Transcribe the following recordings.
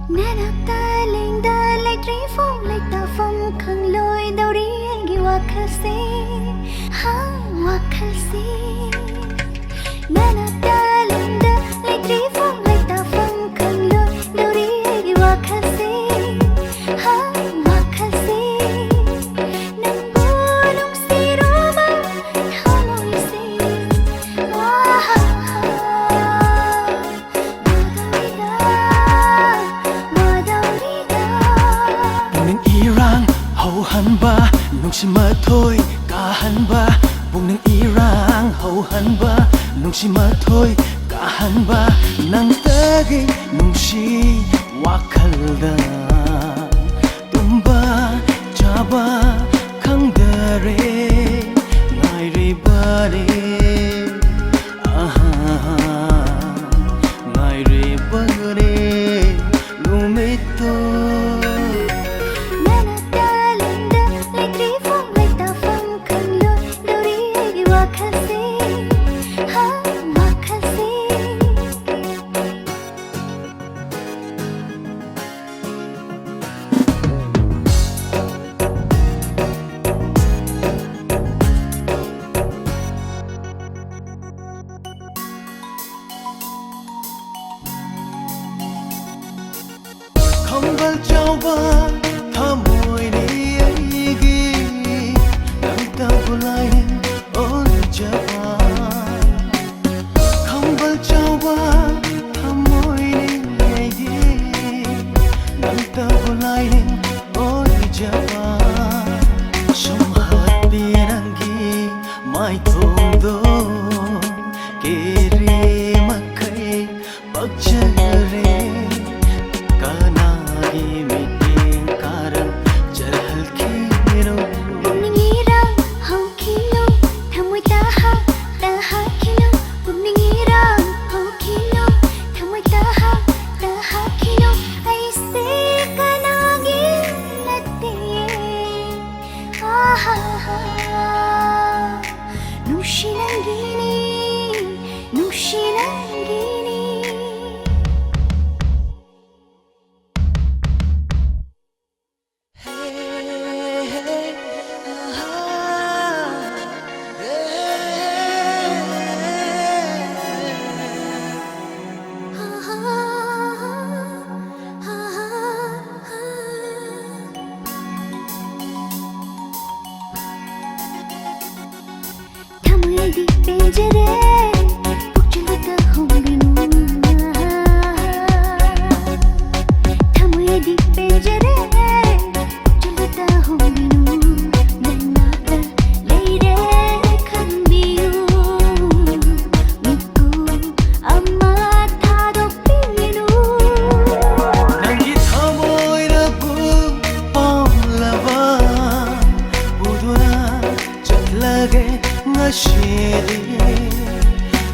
Nanakta lengdana like tree phong like ta phong khang loi đâu đi anh ghi wakhalse ha wakhalse Nanakta lengdana like tree phong like ta phong khang loi đâu đi anh ghi wakhalse ha wakhalse nang bulong si Roma hamoy se han ba nung si ma thôi cả han ba bung nang irang hậu han ba nung si ma thôi cả han ba nang tagi nung si wakalda tumba chaba khangdare ngai re bare ngai re bare lumito Khambal chauba thamoy ni aigi Nanakta bulai ol jaba Khambal chauba thamoy ni aigi Nanakta bulai ol jaba Shumhat birangi mai thodo kere makai bakchare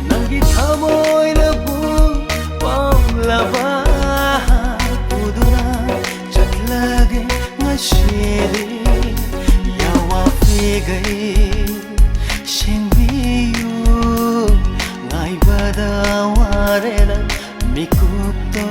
Nangi thamoy na bu pamlaba pudura chatlage ngashiri yawa figai shenbiyu ngai bada warela mikup to